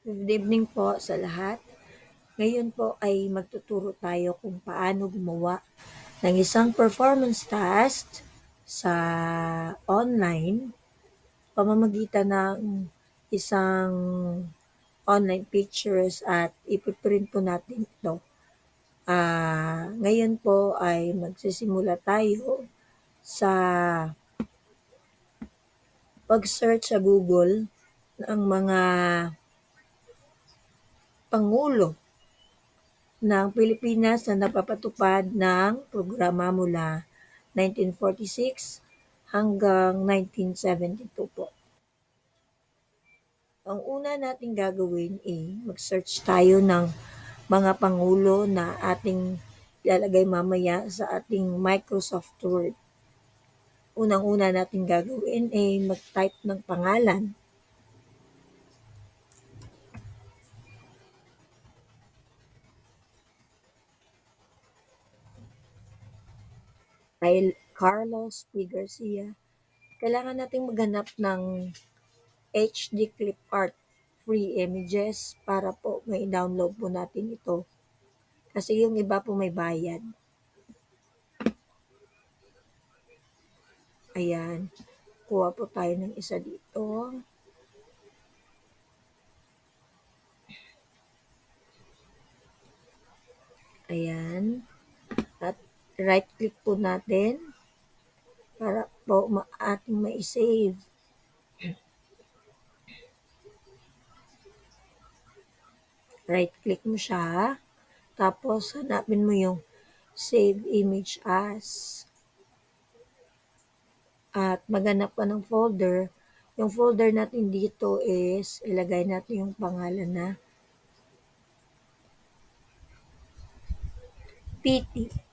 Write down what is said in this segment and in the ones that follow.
Good evening po sa lahat. Ngayon po ay magtuturo tayo kung paano gumawa ng isang performance task sa online pamamagitan ng isang online pictures at ipiprint po natin ito. Ngayon po ay magsisimula tayo sa pag-search sa Google ng mga pangulo ng Pilipinas na napapatupad ng programa mula 1946 hanggang 1972 po. Ang una nating gagawin ay mag-search tayo ng mga pangulo na ating ilalagay mamaya sa ating Microsoft Word. Unang-una nating gagawin ay mag-type ng pangalan. Dahil Carlos P. Garcia, kailangan nating maghanap ng HD clip art free images para po may download po natin ito. Kasi yung iba po may bayad. Ayan. Kuha po tayo ng isa dito. Ayan. At right click po natin para po ating ma-save. Right click mo siya. Tapos hanapin mo yung save image as. At maghanap ka ng folder. Yung folder natin dito is ilagay natin yung pangalan na PT.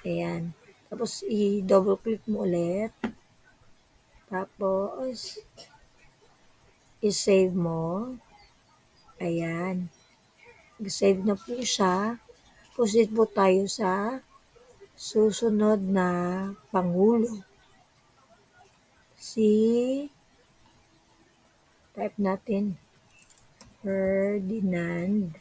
Ayan. Tapos i-double click mo ulit. Tapos i-save mo. Ayan. Save na po siya. Proceed po tayo sa susunod na pangulo. Type natin Ferdinand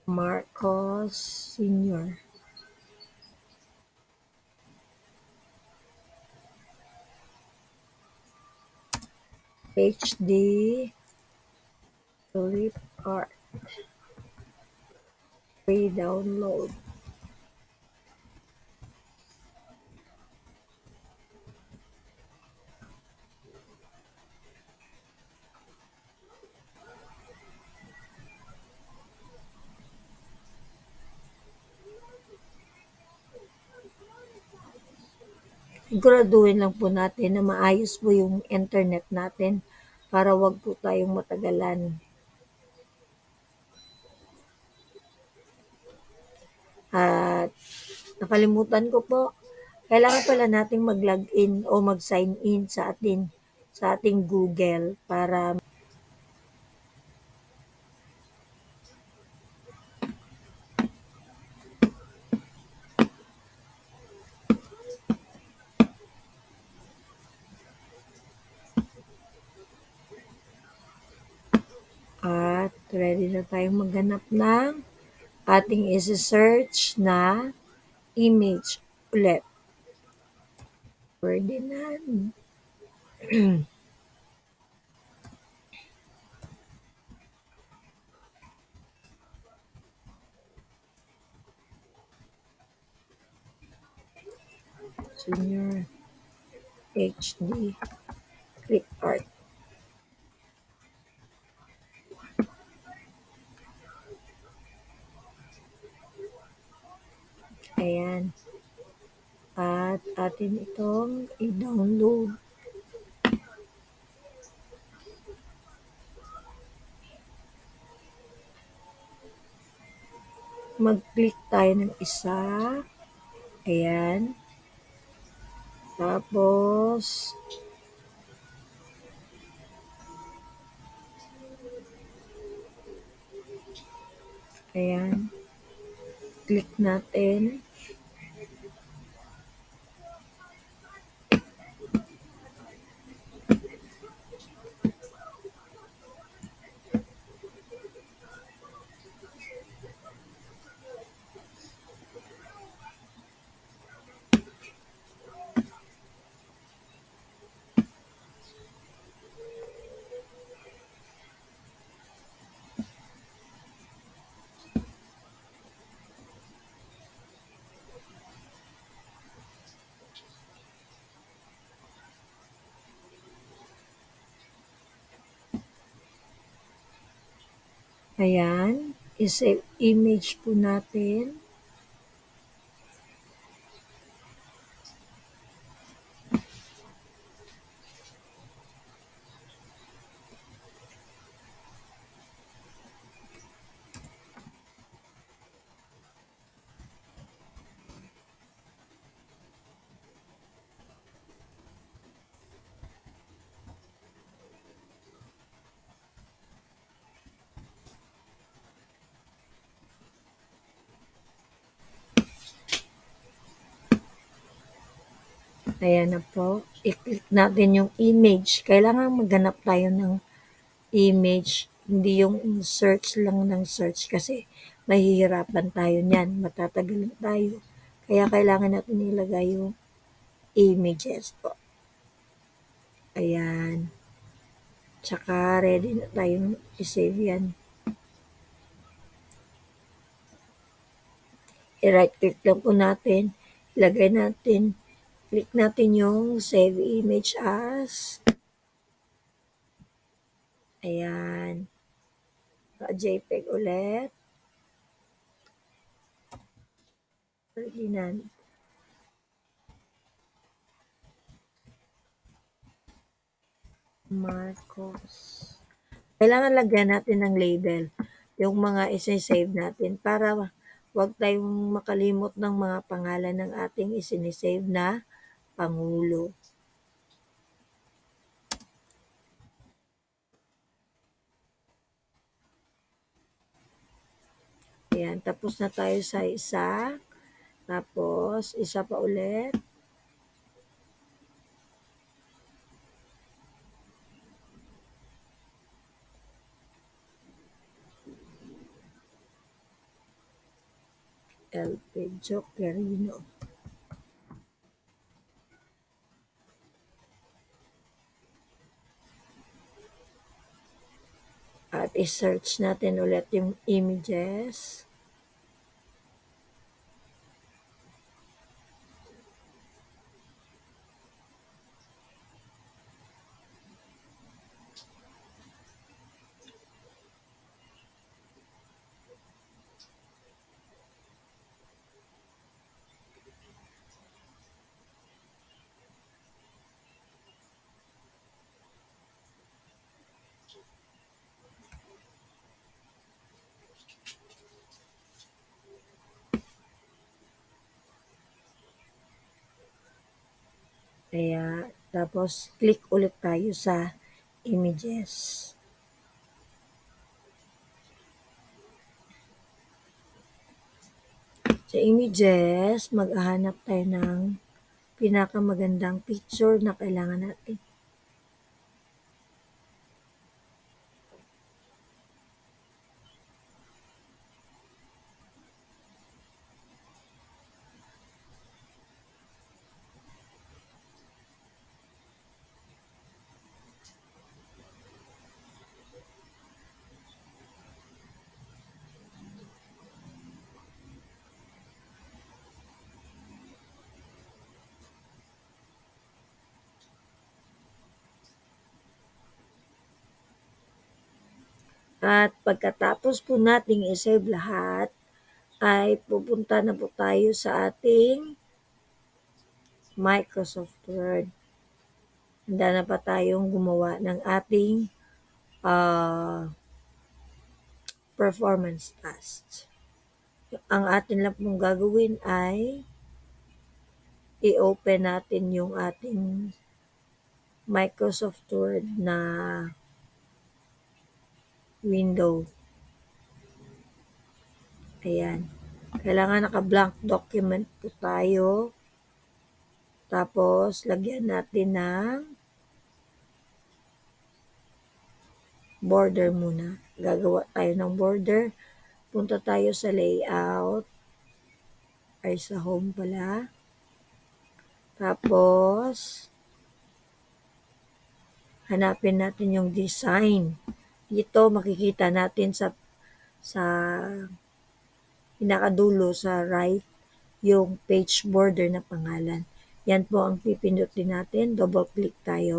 Marcos Sr. HD Clip Art free download. Siguraduhin lang po natin na maayos po yung internet natin para wag po tayong matagalan. At nakalimutan ko po, kailangan pala nating mag-login o mag-sign in sa ating Google para at ready na tayong maghanap ng ating isi-search na image ulit. Ferdinand. Senior HD Clip Art. Ayan. At atin itong i-download. Mag-click tayo ng isa. Ayan. Tapos, ayan. Click natin. Ayan, i-save image po natin. Ayan na po. I-click natin yung image. Kailangan maghanap tayo ng image. Hindi yung search lang ng search kasi mahihirapan tayo niyan. Matatagalan tayo. Kaya kailangan natin ilagay yung images po. Ayan. Tsaka ready na tayong i-save yan. I-right click lang po natin. Ilagay natin. Click natin yung save image as. Ayan. JPEG ulit. Ferdinand. Marcos. Kailangan lagyan natin ng label yung mga isi-save natin para wag tayong makalimot ng mga pangalan ng ating isinisave na pangulo. Ayan, tapos na tayo sa isa. Tapos, isa pa ulit. Elpidio Quirino. At i-search natin ulit yung images. Kaya, tapos click ulit tayo sa images. Sa images, maghahanap tayo ng pinakamagandang picture na kailangan natin. At pagkatapos po nating i-save lahat, ay pupunta na po tayo sa ating Microsoft Word. Handa na pa tayong gumawa ng ating performance task. Ang atin lang pong gagawin ay i-open natin yung ating Microsoft Word na window. Ayan. Kailangan naka-blank document po tayo. Tapos, lagyan natin ng border muna. Gagawa tayo ng border. Punta tayo sa layout. Ay, sa home pala. Tapos, hanapin natin yung design. Dito, makikita natin sa pinakadulo sa right yung page border na pangalan. Yan po ang pipindutin natin. Double click tayo.